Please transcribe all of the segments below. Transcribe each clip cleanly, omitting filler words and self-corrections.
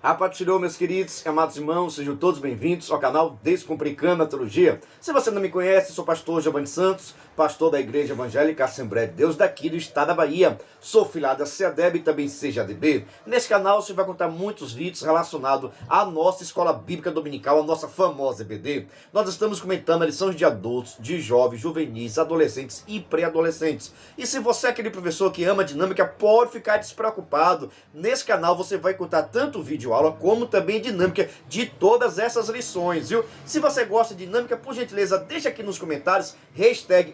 A paz do Senhor, meus queridos, amados irmãos, sejam todos bem-vindos ao canal Descomplicando a Teologia. Se você não me conhece, sou pastor Giovanni Santos, pastor da Igreja Evangélica Assembleia de Deus daqui do estado da Bahia. Sou filiado a CEADEB e também CEADB. Nesse canal você vai contar muitos vídeos relacionados à nossa Escola Bíblica Dominical, a nossa famosa EBD. Nós estamos comentando lições de adultos, de jovens, juvenis, adolescentes e pré-adolescentes. E se você é aquele professor que ama a dinâmica, pode ficar despreocupado. Nesse canal você vai contar tanto vídeo aula como também dinâmica de todas essas lições, viu? Se você gosta de dinâmica, por gentileza, deixa aqui nos comentários,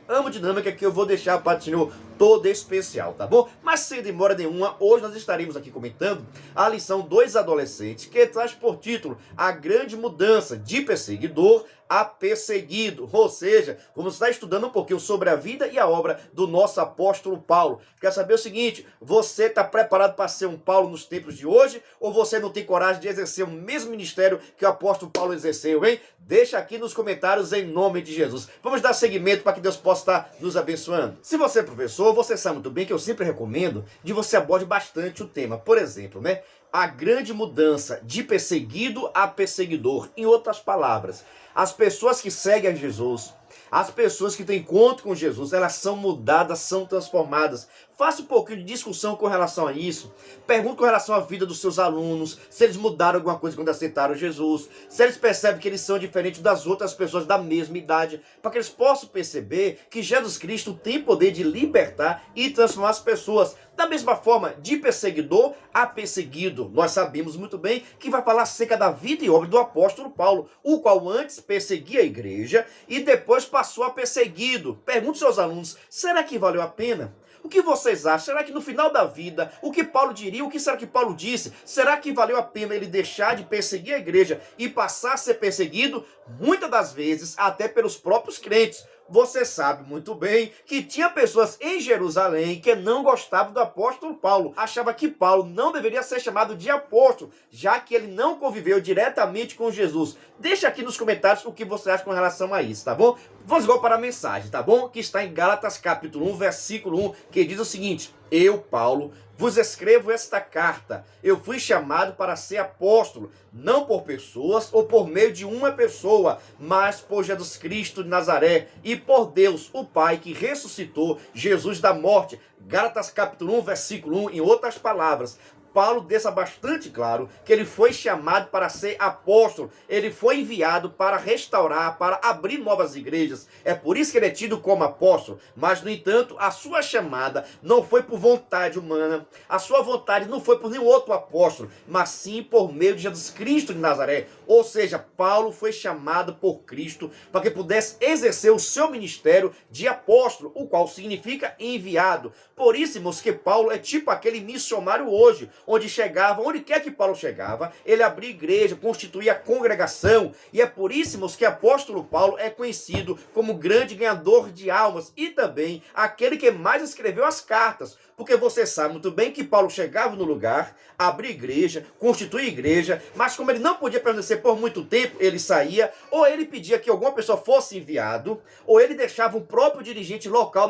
#amo dinâmica, que eu vou deixar para o Senhor todo especial, tá bom? Mas sem demora nenhuma, hoje nós estaremos aqui comentando a lição dos adolescentes, que traz por título A Grande Mudança de Perseguidor a Perseguido. Ou seja, vamos estar estudando um pouquinho sobre a vida e a obra do nosso apóstolo Paulo. Quer saber o seguinte, você está preparado para ser um Paulo nos tempos de hoje, ou você não tem coragem de exercer o mesmo ministério que o apóstolo Paulo exerceu, hein? Deixa aqui nos comentários em nome de Jesus. Vamos dar seguimento para que Deus possa estar nos abençoando. Se você é professor, você sabe muito bem que eu sempre recomendo de você aborde bastante o tema. Por exemplo, né? A grande mudança de perseguido a perseguidor. Em outras palavras, as pessoas que seguem a Jesus, as pessoas que têm encontro com Jesus, elas são mudadas, são transformadas. Faça um pouquinho de discussão com relação a isso. Pergunte com relação à vida dos seus alunos, se eles mudaram alguma coisa quando aceitaram Jesus, se eles percebem que eles são diferentes das outras pessoas da mesma idade, para que eles possam perceber que Jesus Cristo tem poder de libertar e transformar as pessoas. Da mesma forma, de perseguidor a perseguido. Nós sabemos muito bem que vai falar acerca da vida e obra do apóstolo Paulo, o qual antes perseguia a igreja e depois passou a perseguido. Pergunte aos seus alunos, será que valeu a pena? O que vocês acham? Será que no final da vida, o que Paulo diria, o que será que Paulo disse? Será que valeu a pena ele deixar de perseguir a igreja e passar a ser perseguido? Muitas das vezes, até pelos próprios crentes. Você sabe muito bem que tinha pessoas em Jerusalém que não gostavam do apóstolo Paulo. Achava que Paulo não deveria ser chamado de apóstolo, já que ele não conviveu diretamente com Jesus. Deixa aqui nos comentários o que você acha com relação a isso, tá bom? Vamos agora para a mensagem, tá bom? Que está em Gálatas capítulo 1, versículo 1, que diz o seguinte: Eu, Paulo, vos escrevo esta carta. Eu fui chamado para ser apóstolo, não por pessoas ou por meio de uma pessoa, mas por Jesus Cristo de Nazaré e por Deus, o Pai, que ressuscitou Jesus da morte. Gálatas capítulo 1, versículo 1, em outras palavras, Paulo deixa bastante claro que ele foi chamado para ser apóstolo, ele foi enviado para restaurar, para abrir novas igrejas. É por isso que ele é tido como apóstolo, mas no entanto a sua chamada não foi por vontade humana, a sua vontade não foi por nenhum outro apóstolo, mas sim por meio de Jesus Cristo de Nazaré. Ou seja, Paulo foi chamado por Cristo para que pudesse exercer o seu ministério de apóstolo, o qual significa enviado. Por isso, irmãos, que Paulo é tipo aquele missionário hoje, onde chegava, onde quer que Paulo chegava, ele abria igreja, constituía congregação. E é por isso, irmãos, que o apóstolo Paulo é conhecido como grande ganhador de almas e também aquele que mais escreveu as cartas. Porque você sabe muito bem que Paulo chegava no lugar, abria igreja, constituía igreja, mas como ele não podia permanecer por muito tempo, ele saía, ou ele pedia que alguma pessoa fosse enviado, ou ele deixava um próprio dirigente local,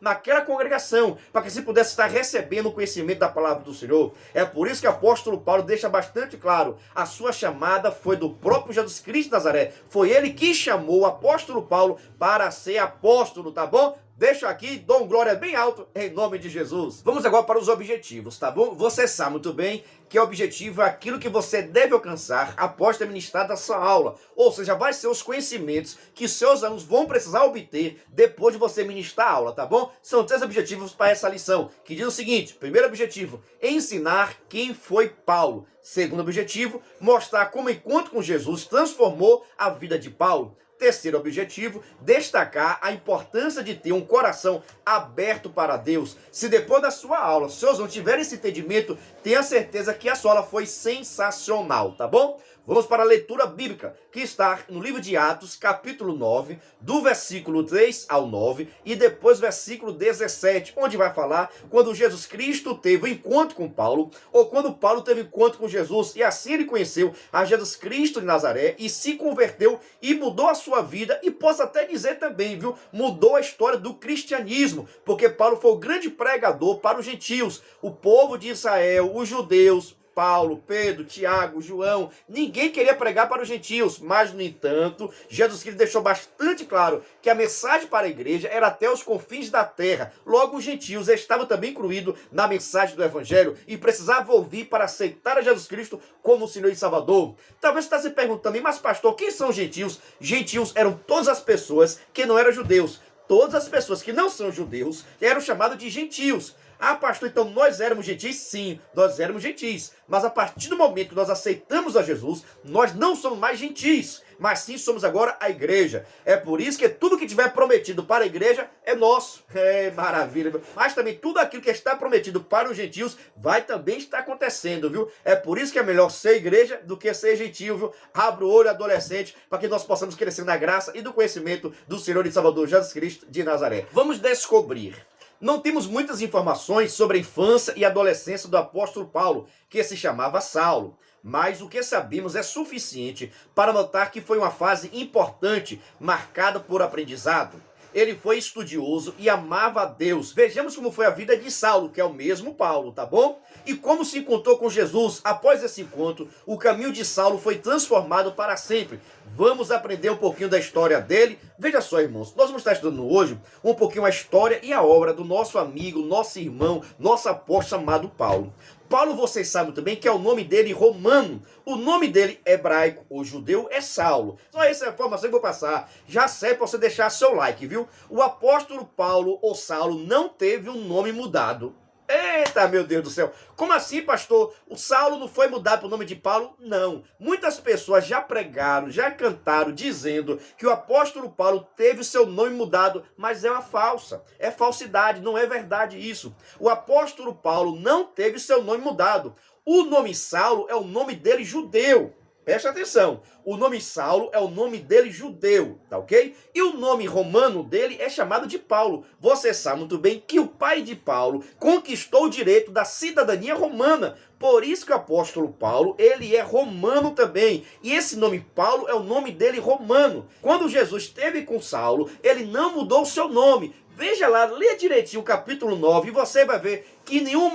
naquela congregação, para que se pudesse estar recebendo o conhecimento da palavra do Senhor. É por isso que o apóstolo Paulo deixa bastante claro, a sua chamada foi do próprio Jesus Cristo de Nazaré. Foi ele que chamou o apóstolo Paulo para ser apóstolo, tá bom? Deixa aqui, dou um glória bem alto em nome de Jesus. Vamos agora para os objetivos, tá bom? Você sabe muito bem que o objetivo é aquilo que você deve alcançar após ter ministrado a sua aula. Ou seja, vai ser os conhecimentos que seus alunos vão precisar obter depois de você ministrar a aula, tá bom? São 3 objetivos para essa lição, que diz o seguinte: primeiro objetivo, ensinar quem foi Paulo. Segundo objetivo, mostrar como o encontro com Jesus transformou a vida de Paulo. Terceiro objetivo, destacar a importância de ter um coração aberto para Deus. Se depois da sua aula, seus não tiverem esse entendimento, tenha certeza que a sua aula foi sensacional, tá bom? Vamos para a leitura bíblica, que está no livro de Atos, capítulo 9, do versículo 3 ao 9, e depois versículo 17, onde vai falar quando Jesus Cristo teve um encontro com Paulo, ou quando Paulo teve um encontro com Jesus, e assim ele conheceu a Jesus Cristo de Nazaré, e se converteu, e mudou a sua vida, e posso até dizer também, viu, mudou a história do cristianismo, porque Paulo foi o grande pregador para os gentios, o povo de Israel, os judeus, Paulo, Pedro, Tiago, João, ninguém queria pregar para os gentios, mas, no entanto, Jesus Cristo deixou bastante claro que a mensagem para a igreja era até os confins da terra. Logo, os gentios estavam também incluídos na mensagem do evangelho e precisavam ouvir para aceitar a Jesus Cristo como o Senhor e Salvador. Talvez você está se perguntando também, mas pastor, quem são os gentios? Gentios eram todas as pessoas que não eram judeus. Todas as pessoas que não são judeus eram chamadas de gentios. Ah, pastor, então nós éramos gentis? Sim, nós éramos gentis. Mas a partir do momento que nós aceitamos a Jesus, nós não somos mais gentis, mas sim somos agora a igreja. É por isso que tudo que tiver prometido para a igreja é nosso. É maravilha. Mas também tudo aquilo que está prometido para os gentios vai também estar acontecendo, viu? É por isso que é melhor ser igreja do que ser gentil, viu? Abra o olho, adolescente, para que nós possamos crescer na graça e do conhecimento do Senhor e Salvador Jesus Cristo de Nazaré. Vamos descobrir. Não temos muitas informações sobre a infância e adolescência do apóstolo Paulo, que se chamava Saulo, mas o que sabemos é suficiente para notar que foi uma fase importante, marcada por aprendizado. Ele foi estudioso e amava a Deus. Vejamos como foi a vida de Saulo, que é o mesmo Paulo, tá bom? E como se encontrou com Jesus. Após esse encontro, o caminho de Saulo foi transformado para sempre. Vamos aprender um pouquinho da história dele. Veja só, irmãos, nós vamos estar estudando hoje um pouquinho a história e a obra do nosso amigo, nosso irmão, nosso apóstolo chamado Paulo. Paulo, vocês sabem também que é o nome dele romano. O nome dele hebraico ou judeu é Saulo. Só essa informação que eu vou passar. Já serve para você deixar seu like, viu? O apóstolo Paulo ou Saulo não teve um nome mudado. Eita, meu Deus do céu. Como assim, pastor? O Saulo não foi mudado para o nome de Paulo? Não. Muitas pessoas já pregaram, já cantaram, dizendo que o apóstolo Paulo teve o seu nome mudado, mas é uma falsa. É falsidade, não é verdade isso. O apóstolo Paulo não teve seu nome mudado. O nome Saulo é o nome dele judeu. Preste atenção, o nome Saulo é o nome dele judeu, tá ok? E o nome romano dele é chamado de Paulo. Você sabe muito bem que o pai de Paulo conquistou o direito da cidadania romana. Por isso que o apóstolo Paulo, ele é romano também. E esse nome Paulo é o nome dele romano. Quando Jesus esteve com Saulo, ele não mudou o seu nome. Veja lá, lê direitinho o capítulo 9 e você vai ver que em nenhum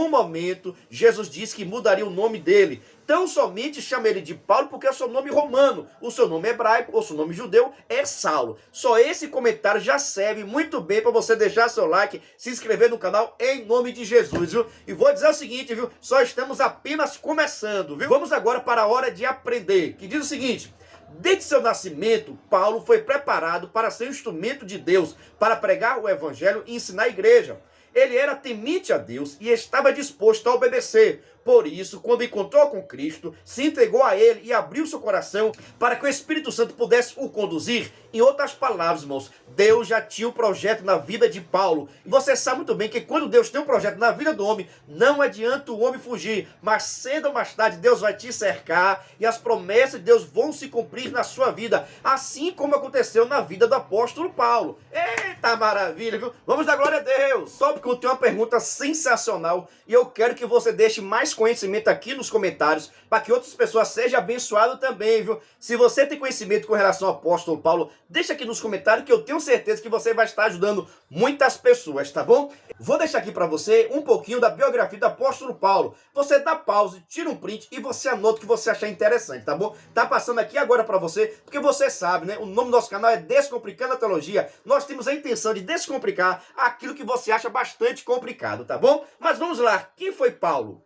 momento, Jesus disse que mudaria o nome dele. Tão somente chama ele de Paulo porque é o seu nome romano. O seu nome hebraico ou seu nome judeu é Saulo. Só esse comentário já serve muito bem para você deixar seu like, se inscrever no canal em nome de Jesus, viu? E vou dizer o seguinte, viu? Só estamos apenas começando, viu? Vamos agora para a hora de aprender, que diz o seguinte: desde seu nascimento, Paulo foi preparado para ser instrumento de Deus, para pregar o evangelho e ensinar a igreja. Ele era temente a Deus e estava disposto a obedecer. Por isso, quando encontrou com Cristo, se entregou a ele e abriu seu coração para que o Espírito Santo pudesse o conduzir. Em outras palavras, irmãos, Deus já tinha um projeto na vida de Paulo. E você sabe muito bem que quando Deus tem um projeto na vida do homem, não adianta o homem fugir. Mas cedo ou mais tarde, Deus vai te cercar e as promessas de Deus vão se cumprir na sua vida. Assim como aconteceu na vida do apóstolo Paulo. Eita maravilha, viu? Vamos dar glória a Deus. Só porque eu tenho uma pergunta sensacional e eu quero que você deixe mais conhecimento aqui nos comentários para que outras pessoas sejam abençoadas também, viu? Se você tem conhecimento com relação ao apóstolo Paulo, deixa aqui nos comentários que eu tenho certeza que você vai estar ajudando muitas pessoas, tá bom? Vou deixar aqui para você um pouquinho da biografia do apóstolo Paulo. Você dá pause, tira um print e você anota o que você achar interessante, tá bom? Tá passando aqui agora para você, porque você sabe, né? O nome do nosso canal é Descomplicando a Teologia. Nós temos a intenção de descomplicar aquilo que você acha bastante complicado, tá bom? Mas vamos lá, quem foi Paulo?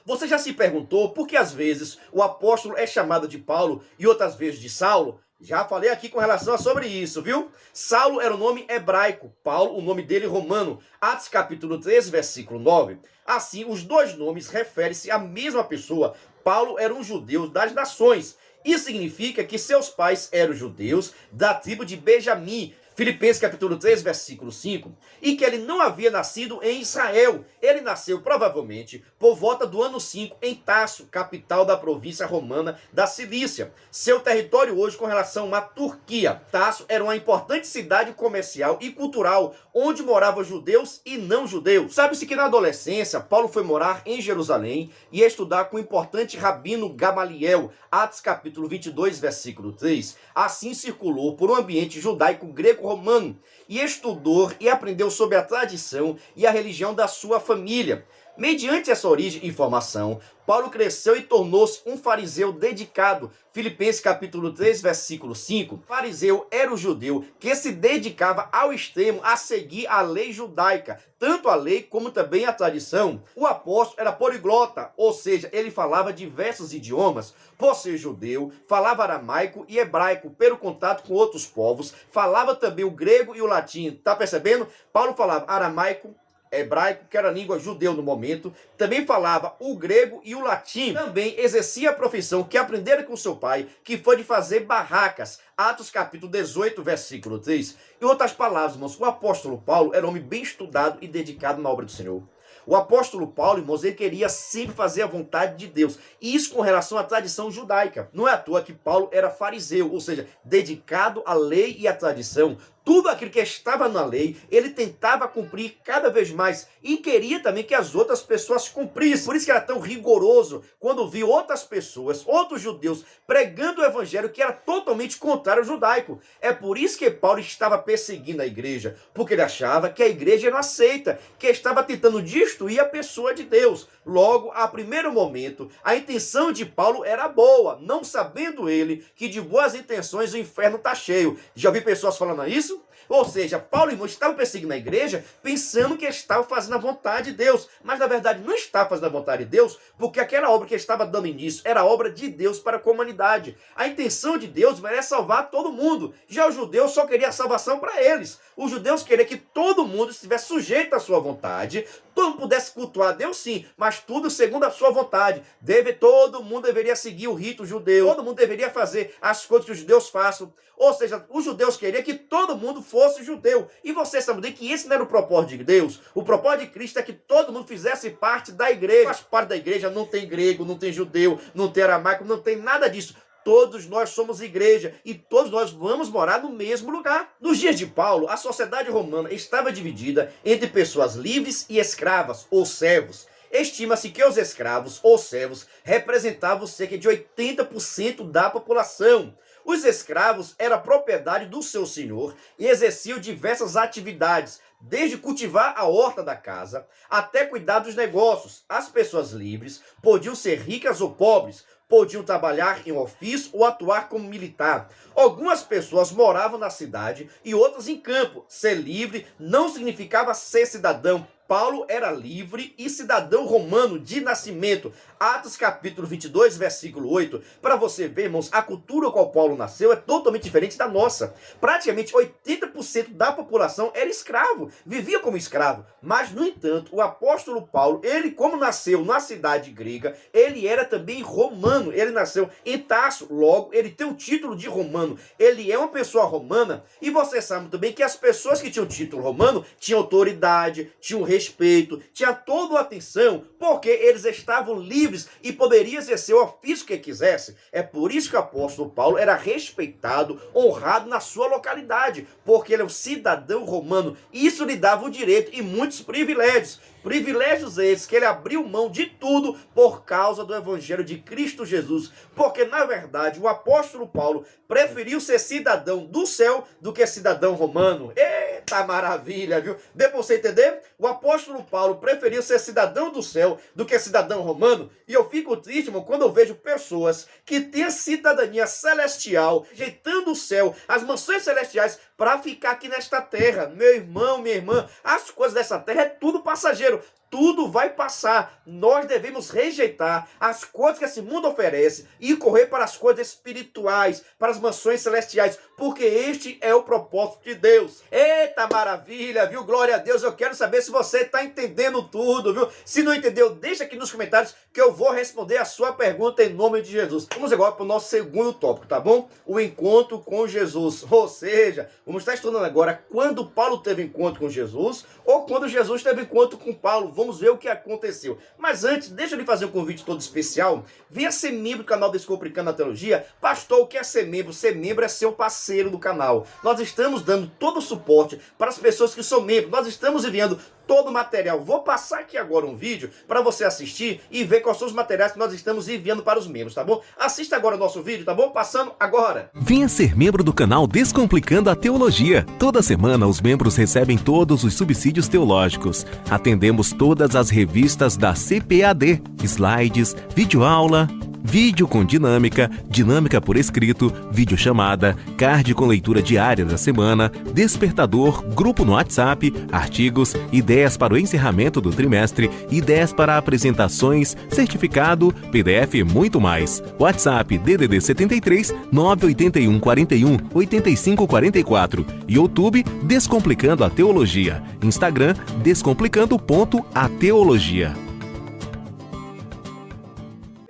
Você já se perguntou por que às vezes o apóstolo é chamado de Paulo e outras vezes de Saulo? Já falei aqui com relação a sobre isso, viu? Saulo era o nome hebraico, Paulo o nome dele romano. Atos capítulo 13, versículo 9. Assim, os dois nomes referem-se à mesma pessoa. Paulo era um judeu das nações. Isso significa que seus pais eram judeus da tribo de Benjamim. Filipenses capítulo 3, versículo 5, e que ele não havia nascido em Israel. Ele nasceu provavelmente por volta do ano 5 em Tarso, capital da província romana da Cilícia. Seu território hoje com relação à Turquia. Tarso era uma importante cidade comercial e cultural, onde moravam judeus e não judeus. Sabe-se que na adolescência, Paulo foi morar em Jerusalém e estudar com o importante rabino Gamaliel. Atos capítulo 22, versículo 3. Assim circulou por um ambiente judaico greco-romano e estudou e aprendeu sobre a tradição e a religião da sua família. Mediante essa origem e formação, Paulo cresceu e tornou-se um fariseu dedicado. Filipenses capítulo 3, versículo 5. Fariseu era o judeu que se dedicava ao extremo a seguir a lei judaica, tanto a lei como também a tradição. O apóstolo era poliglota, ou seja, ele falava diversos idiomas. Por ser judeu, falava aramaico e hebraico, pelo contato com outros povos, falava também o grego e o latim. Tá percebendo? Paulo falava aramaico, hebraico, que era a língua judeu no momento, também falava o grego e o latim. Também exercia a profissão que aprendera com seu pai, que foi de fazer barracas. Atos capítulo 18, versículo 3. Em outras palavras, irmãos, o apóstolo Paulo era um homem bem estudado e dedicado na obra do Senhor. O apóstolo Paulo, irmãos, ele queria sempre fazer a vontade de Deus. E isso com relação à tradição judaica. Não é à toa que Paulo era fariseu, ou seja, dedicado à lei e à tradição. Tudo aquilo que estava na lei, ele tentava cumprir cada vez mais e queria também que as outras pessoas cumprissem. Por isso que era tão rigoroso quando viu outras pessoas, outros judeus, pregando o evangelho que era totalmente contrário ao judaico. É por isso que Paulo estava perseguindo a igreja, porque ele achava que a igreja não aceita, que estava tentando destruir a pessoa de Deus. Logo, a primeiro momento, a intenção de Paulo era boa, não sabendo ele que de boas intenções o inferno está cheio. Já vi pessoas falando isso? Ou seja, Paulo, irmão, estava perseguindo a igreja pensando que estava fazendo a vontade de Deus. Mas, na verdade, não estava fazendo a vontade de Deus, porque aquela obra que estava dando início era a obra de Deus para a humanidade. A intenção de Deus era salvar todo mundo. Já os judeus só queriam a salvação para eles. Os judeus queriam que todo mundo estivesse sujeito à sua vontade, todo mundo pudesse cultuar a Deus sim, mas tudo segundo a sua vontade. Todo mundo deveria seguir o rito judeu, todo mundo deveria fazer as coisas que os judeus façam. Ou seja, os judeus queriam que todo mundo fosse judeu. E você sabe que esse não era o propósito de Deus. O propósito de Cristo é que todo mundo fizesse parte da igreja. Faz parte da igreja, não tem grego, não tem judeu, não tem aramaico, não tem nada disso. Todos nós somos igreja e todos nós vamos morar no mesmo lugar. Nos dias de Paulo, a sociedade romana estava dividida entre pessoas livres e escravas, ou servos. Estima-se que os escravos, ou servos, representavam cerca de 80% da população. Os escravos eram propriedade do seu senhor e exerciam diversas atividades, desde cultivar a horta da casa até cuidar dos negócios. As pessoas livres podiam ser ricas ou pobres, podiam trabalhar em ofício ou atuar como militar. Algumas pessoas moravam na cidade e outras em campo. Ser livre não significava ser cidadão. Paulo era livre e cidadão romano de nascimento. Atos capítulo 22, versículo 8. Para você ver, irmãos, a cultura com a qual Paulo nasceu é totalmente diferente da nossa. Praticamente 80% da população era escravo, vivia como escravo. Mas, no entanto, o apóstolo Paulo, ele como nasceu na cidade grega, ele era também romano. Ele nasceu em Tarso, logo ele tem o título de romano. Ele é uma pessoa romana. E você sabe também que as pessoas que tinham título romano tinham autoridade, tinham respeito, tinha toda a atenção, porque eles estavam livres e poderiam exercer o ofício que quisesse. É por isso que o apóstolo Paulo era respeitado, honrado na sua localidade, porque ele é um cidadão romano. Isso lhe dava o direito e muitos privilégios. Privilégios esses que ele abriu mão de tudo por causa do evangelho de Cristo Jesus. Porque, na verdade, o apóstolo Paulo preferiu ser cidadão do céu do que cidadão romano. Eita maravilha, viu? Deu pra você entender? O apóstolo Paulo preferiu ser cidadão do céu do que cidadão romano. E eu fico triste, irmão, quando eu vejo pessoas que têm a cidadania celestial, rejeitando o céu, as mansões celestiais, para ficar aqui nesta terra. Meu irmão, minha irmã, as coisas dessa terra é tudo passageiro. Tudo vai passar. Nós devemos rejeitar as coisas que esse mundo oferece e correr para as coisas espirituais, para as mansões celestiais, porque este é o propósito de Deus. Eita maravilha, viu? Glória a Deus. Eu quero saber se você está entendendo tudo, viu? Se não entendeu, deixa aqui nos comentários que eu vou responder a sua pergunta em nome de Jesus. Vamos agora para o nosso segundo tópico, tá bom? O encontro com Jesus. Ou seja, vamos estar estudando agora quando Paulo teve encontro com Jesus ou quando Jesus teve encontro com Paulo. Vamos ver o que aconteceu. Mas antes, deixa eu lhe fazer um convite todo especial. Venha ser membro do canal Descomplicando a Teologia. Pastor, o que é ser membro? Ser membro é ser um parceiro do canal. Nós estamos dando todo o suporte para as pessoas que são membros. Nós estamos enviando todo o material. Vou passar aqui agora um vídeo para você assistir e ver quais são os materiais que nós estamos enviando para os membros, tá bom? Assista agora o nosso vídeo, tá bom? Passando agora. Venha ser membro do canal Descomplicando a Teologia. Toda semana os membros recebem todos os subsídios teológicos. Atendemos todas as revistas da CPAD, slides, videoaula, vídeo com dinâmica, dinâmica por escrito, videochamada, card com leitura diária da semana, despertador, grupo no WhatsApp, artigos, ideias para o encerramento do trimestre, ideias para apresentações, certificado, PDF e muito mais. WhatsApp DDD 73 981 41 85 44. YouTube Descomplicando a Teologia. Instagram descomplicando.ateologia.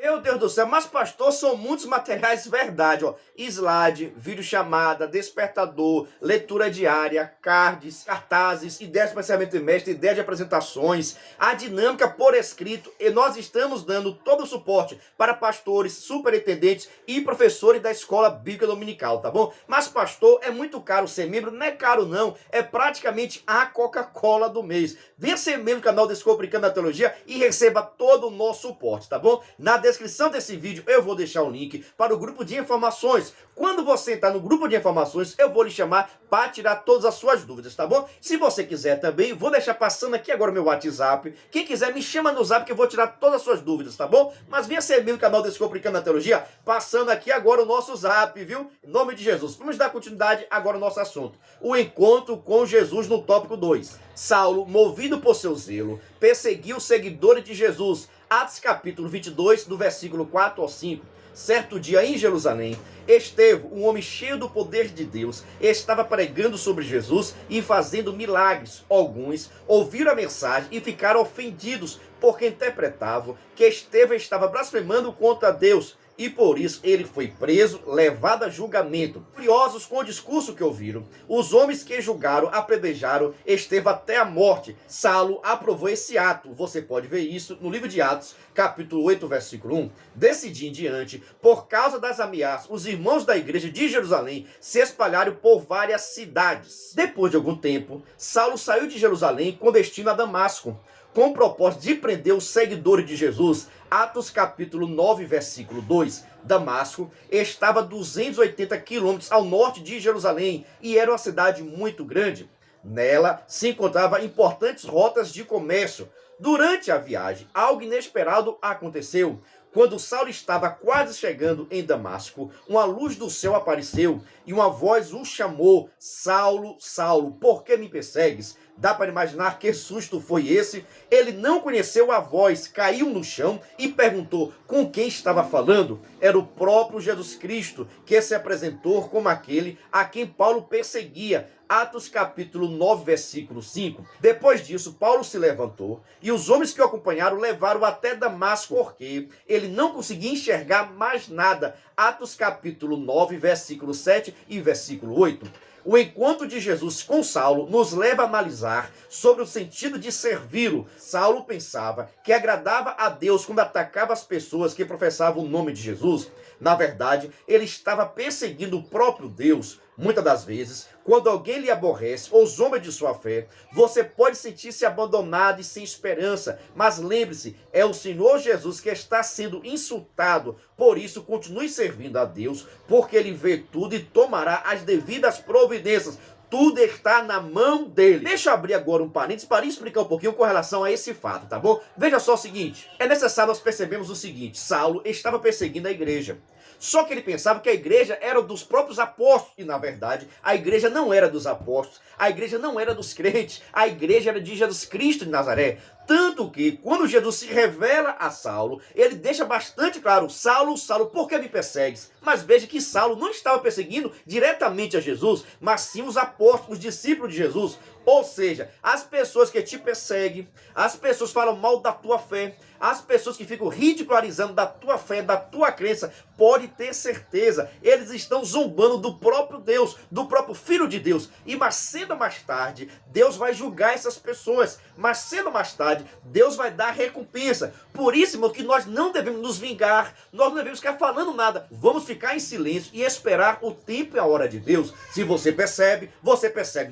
Meu Deus do céu, mas pastor, são muitos materiais, verdade, ó. Slide, videochamada, despertador, leitura diária, cards, cartazes, ideias de pensamento trimestre, ideia de apresentações, a dinâmica por escrito, e nós estamos dando todo o suporte para pastores, superintendentes e professores da escola bíblica dominical, tá bom? Mas pastor, é muito caro ser membro, não é caro não, é praticamente a Coca-Cola do mês. Venha ser membro do canal Descomplicando a Teologia e receba todo o nosso suporte, tá bom? Na descrição desse vídeo eu vou deixar o link para o grupo de informações. Quando você entrar no grupo de informações, eu vou lhe chamar para tirar todas as suas dúvidas, tá bom? Se você quiser também, vou deixar passando aqui agora o meu WhatsApp. Quem quiser, me chama no Zap que eu vou tirar todas as suas dúvidas, tá bom? Mas venha ser membro do canal Descomplicando a Teologia, passando aqui agora o nosso Zap, viu? Em nome de Jesus. Vamos dar continuidade agora ao nosso assunto. O encontro com Jesus no tópico 2. Saulo, movido por seu zelo, perseguiu os seguidores de Jesus. Atos capítulo 22, do versículo 4 ao 5. Certo dia em Jerusalém, Estevão, um homem cheio do poder de Deus, estava pregando sobre Jesus e fazendo milagres. Alguns ouviram a mensagem e ficaram ofendidos, porque interpretavam que Estevão estava blasfemando contra Deus. E por isso ele foi preso, levado a julgamento. Curiosos com o discurso que ouviram, os homens que julgaram apedrejaram Estevão até a morte. Saulo aprovou esse ato. Você pode ver isso no livro de Atos, capítulo 8, versículo 1. Desse dia em diante, por causa das ameaças, os irmãos da igreja de Jerusalém se espalharam por várias cidades. Depois de algum tempo, Saulo saiu de Jerusalém com destino a Damasco, com o propósito de prender os seguidores de Jesus. Atos capítulo 9, versículo 2. Damasco estava a 280 quilômetros ao norte de Jerusalém e era uma cidade muito grande. Nela se encontravam importantes rotas de comércio. Durante a viagem, algo inesperado aconteceu. Quando Saulo estava quase chegando em Damasco, uma luz do céu apareceu e uma voz o chamou: Saulo, Saulo, por que me persegues? Dá para imaginar que susto foi esse? Ele não conheceu a voz, caiu no chão e perguntou com quem estava falando. Era o próprio Jesus Cristo, que se apresentou como aquele a quem Paulo perseguia. Atos capítulo 9, versículo 5. Depois disso, Paulo se levantou e os homens que o acompanharam levaram até Damasco, porque ele não conseguia enxergar mais nada. Atos capítulo 9, versículo 7 e versículo 8. O encontro de Jesus com Saulo nos leva a analisar sobre o sentido de servi-lo. Saulo pensava que agradava a Deus quando atacava as pessoas que professavam o nome de Jesus. Na verdade, ele estava perseguindo o próprio Deus. Muitas das vezes, quando alguém lhe aborrece ou zomba de sua fé, você pode sentir-se abandonado e sem esperança. Mas lembre-se, é o Senhor Jesus que está sendo insultado. Por isso, continue servindo a Deus, porque Ele vê tudo e tomará as devidas providências. Tudo está na mão dele. Deixa eu abrir agora um parênteses para explicar um pouquinho com relação a esse fato, tá bom? Veja só o seguinte, é necessário nós percebermos o seguinte: Saulo estava perseguindo a igreja. Só que ele pensava que a igreja era dos próprios apóstolos. E na verdade, a igreja não era dos apóstolos. A igreja não era dos crentes. A igreja era de Jesus Cristo de Nazaré. Tanto que, quando Jesus se revela a Saulo, ele deixa bastante claro: Saulo, Saulo, por que me persegues? Mas veja que Saulo não estava perseguindo diretamente a Jesus, mas sim os apóstolos, os discípulos de Jesus. Ou seja, as pessoas que te perseguem, as pessoas que falam mal da tua fé, as pessoas que ficam ridicularizando da tua fé, da tua crença, pode ter certeza, eles estão zombando do próprio Deus, do próprio Filho de Deus. E mais cedo ou mais tarde, Deus vai julgar essas pessoas. Mais cedo ou mais tarde, Deus vai dar recompensa. Por isso, irmão, que nós não devemos nos vingar, nós não devemos ficar falando nada. Vamos ficar em silêncio e esperar o tempo e a hora de Deus. Se você percebe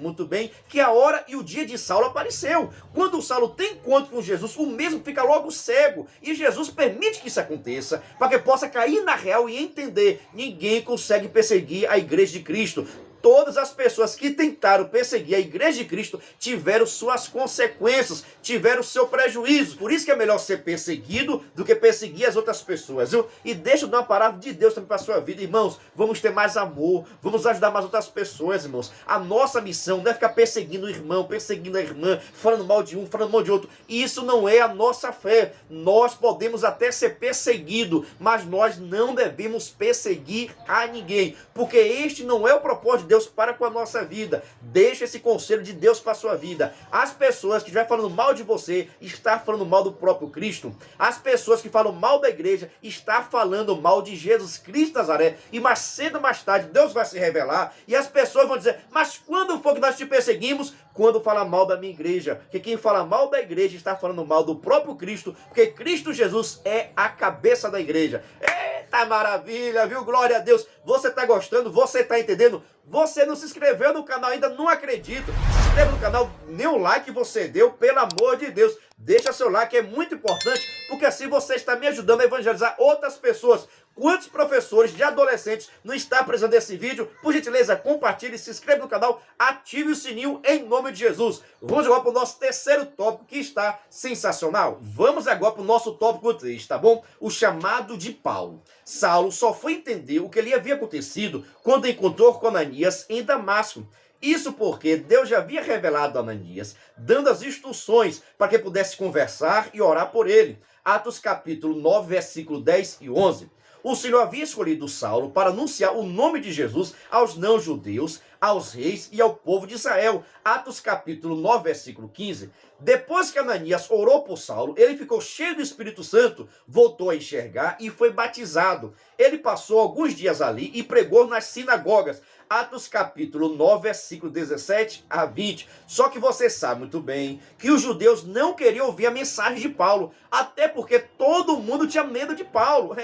muito bem que a hora hora e o dia de Saulo apareceu. Quando o Saulo tem encontro com Jesus, o mesmo fica logo cego. E Jesus permite que isso aconteça, para que possa cair na real e entender: ninguém consegue perseguir a igreja de Cristo. Todas as pessoas que tentaram perseguir a igreja de Cristo tiveram suas consequências, tiveram seu prejuízo. Por isso que é melhor ser perseguido do que perseguir as outras pessoas, viu? E deixa eu dar uma palavra de Deus também para a sua vida, irmãos. Vamos ter mais amor, vamos ajudar mais outras pessoas, irmãos. A nossa missão não é ficar perseguindo o irmão, perseguindo a irmã, falando mal de um, falando mal de outro. Isso não é a nossa fé. Nós podemos até ser perseguidos, mas nós não devemos perseguir a ninguém, porque este não é o propósito de Deus para com a nossa vida. Deixa esse conselho de Deus para a sua vida. As pessoas que estiverem falando mal de você, está falando mal do próprio Cristo. As pessoas que falam mal da igreja, está falando mal de Jesus Cristo de Nazaré. E mais cedo ou mais tarde, Deus vai se revelar. E as pessoas vão dizer: mas quando foi que nós te perseguimos? Quando fala mal da minha igreja. Porque quem fala mal da igreja está falando mal do próprio Cristo, porque Cristo Jesus é a cabeça da igreja. Eita maravilha, viu? Glória a Deus. Você está gostando? Você está entendendo? Você não se inscreveu no canal ainda? Não acredito. Se inscreva no canal, nem o like você deu, pelo amor de Deus. Deixa seu like, é muito importante, porque assim você está me ajudando a evangelizar outras pessoas. Quantos professores de adolescentes não estão precisando desse vídeo? Por gentileza, compartilhe, se inscreva no canal, ative o sininho em nome de Jesus. Vamos agora para o nosso terceiro tópico, que está sensacional. Vamos agora para o nosso tópico 3, tá bom? O chamado de Paulo. Saulo só foi entender o que lhe havia acontecido quando encontrou com Ananias em Damasco. Isso porque Deus já havia revelado a Ananias, dando as instruções para que pudesse conversar e orar por ele. Atos capítulo 9, versículo 10 e 11. O Senhor havia escolhido Saulo para anunciar o nome de Jesus aos não-judeus, aos reis e ao povo de Israel. Atos capítulo 9, versículo 15. Depois que Ananias orou por Saulo, ele ficou cheio do Espírito Santo, voltou a enxergar e foi batizado. Ele passou alguns dias ali e pregou nas sinagogas. Atos capítulo 9, versículo 17 a 20. Só que você sabe muito bem que os judeus não queriam ouvir a mensagem de Paulo, até porque todo mundo tinha medo de Paulo.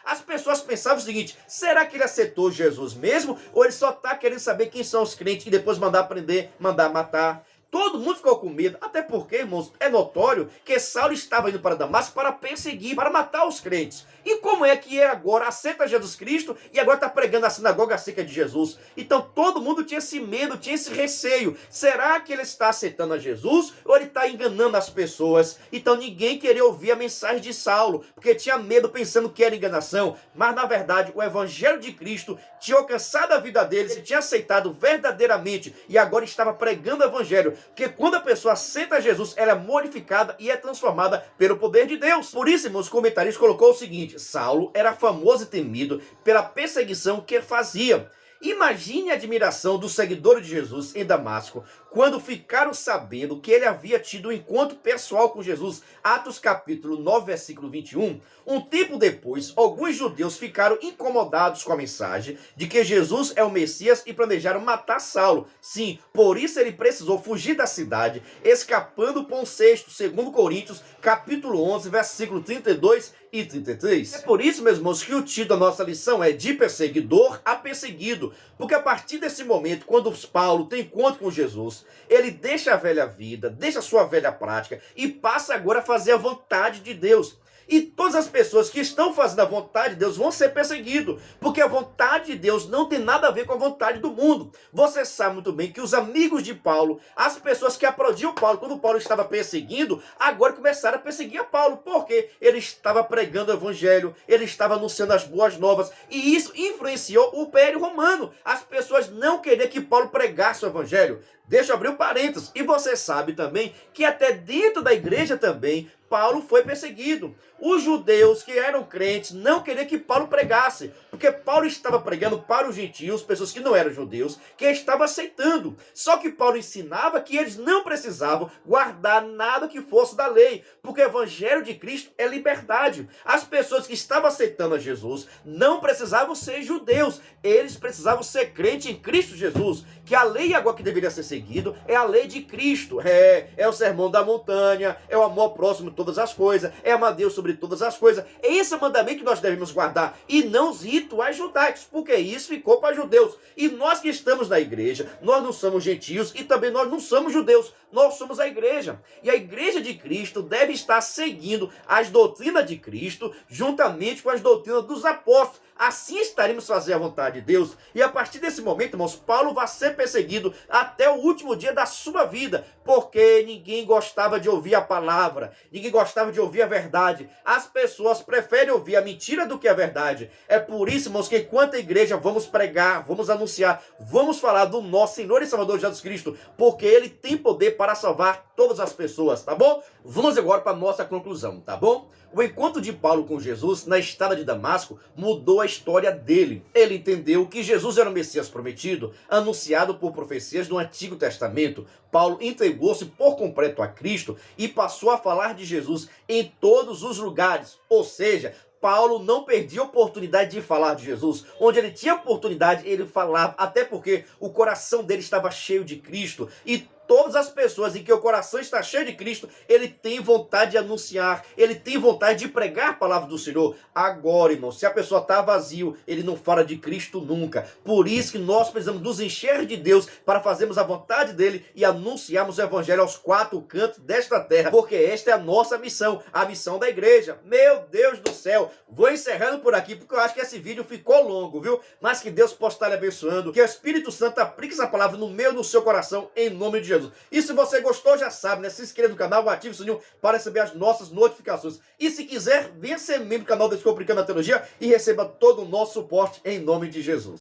As pessoas pensavam o seguinte: será que ele aceitou Jesus mesmo? Ou ele só está querendo saber quem são os crentes e depois mandar prender, mandar matar? Todo mundo ficou com medo, até porque, irmãos, é notório que Saulo estava indo para Damasco para perseguir, para matar os crentes. E como é que ele agora aceita Jesus Cristo e agora está pregando na sinagoga acerca de Jesus? Então todo mundo tinha esse medo, tinha esse receio. Será que ele está aceitando a Jesus ou ele está enganando as pessoas? Então ninguém queria ouvir a mensagem de Saulo, porque tinha medo, pensando que era enganação. Mas na verdade o evangelho de Cristo tinha alcançado a vida deles, ele tinha aceitado verdadeiramente e agora estava pregando o evangelho. Porque quando a pessoa aceita Jesus, ela é modificada e é transformada pelo poder de Deus. Por isso, irmãos, comentaristas colocou o seguinte: Saulo era famoso e temido pela perseguição que fazia. Imagine a admiração dos seguidores de Jesus em Damasco, quando ficaram sabendo que ele havia tido um encontro pessoal com Jesus. Atos capítulo 9, versículo 21. Um tempo depois, alguns judeus ficaram incomodados com a mensagem de que Jesus é o Messias e planejaram matar Saulo. Sim, por isso ele precisou fugir da cidade, escapando por um cesto, segundo Coríntios, capítulo 11, versículo 32 e 33. É por isso, meus irmãos, que o título da nossa lição é de perseguidor a perseguido. Porque a partir desse momento, quando Paulo tem encontro com Jesus, ele deixa a velha vida, deixa a sua velha prática e passa agora a fazer a vontade de Deus. E todas as pessoas que estão fazendo a vontade de Deus vão ser perseguidos, porque a vontade de Deus não tem nada a ver com a vontade do mundo. Você sabe muito bem que os amigos de Paulo, as pessoas que aplaudiam Paulo quando Paulo estava perseguindo, agora começaram a perseguir a Paulo, porque ele estava pregando o evangelho, ele estava anunciando as boas novas, e isso influenciou o Império Romano. As pessoas não queriam que Paulo pregasse o evangelho. Deixa eu abrir um parênteses. E você sabe também que até dentro da igreja também, Paulo foi perseguido. Os judeus que eram crentes não queriam que Paulo pregasse, porque Paulo estava pregando para os gentios, pessoas que não eram judeus, que estavam aceitando. Só que Paulo ensinava que eles não precisavam guardar nada que fosse da lei, porque o evangelho de Cristo é liberdade. As pessoas que estavam aceitando a Jesus não precisavam ser judeus, eles precisavam ser crentes em Cristo Jesus, que a lei agora que deveria ser seguido é a lei de Cristo. É o sermão da montanha, é o amor próximo, todas as coisas, é amar Deus sobre todas as coisas. É esse o mandamento que nós devemos guardar, e não os rituais judaicos, porque isso ficou para judeus. E nós que estamos na igreja, nós não somos gentios e também nós não somos judeus, nós somos a igreja. E a igreja de Cristo deve estar seguindo as doutrinas de Cristo, juntamente com as doutrinas dos apóstolos. Assim estaremos fazendo a vontade de Deus. E a partir desse momento, irmãos, Paulo vai ser perseguido até o último dia da sua vida, porque ninguém gostava de ouvir a palavra, ninguém gostava de ouvir a verdade. As pessoas preferem ouvir a mentira do que a verdade. É por isso, irmãos, que enquanto a igreja vamos pregar, vamos anunciar, vamos falar do nosso Senhor e Salvador Jesus Cristo, porque Ele tem poder para salvar todas as pessoas, tá bom? Vamos agora para a nossa conclusão, tá bom? O encontro de Paulo com Jesus na estrada de Damasco mudou a história dele. Ele entendeu que Jesus era o Messias prometido, anunciado por profecias do Antigo Testamento. Paulo entregou-se por completo a Cristo e passou a falar de Jesus em todos os lugares. Ou seja, Paulo não perdia a oportunidade de falar de Jesus. Onde ele tinha oportunidade, ele falava, até porque o coração dele estava cheio de Cristo. E todas as pessoas em que o coração está cheio de Cristo, ele tem vontade de anunciar, ele tem vontade de pregar a palavra do Senhor. Agora, irmão, se a pessoa está vazio, ele não fala de Cristo nunca. Por isso que nós precisamos nos encher de Deus para fazermos a vontade dele e anunciarmos o evangelho aos quatro cantos desta terra, porque esta é a nossa missão, a missão da igreja. Meu Deus do céu, vou encerrando por aqui, porque eu acho que esse vídeo ficou longo, viu? Mas que Deus possa estar lhe abençoando, que o Espírito Santo aplique essa palavra no meio do seu coração, em nome de Jesus. E se você gostou, já sabe, né? Se inscreva no canal, ative o sininho para receber as nossas notificações. E se quiser, venha ser membro do canal Descomplicando a Teologia e receba todo o nosso suporte em nome de Jesus.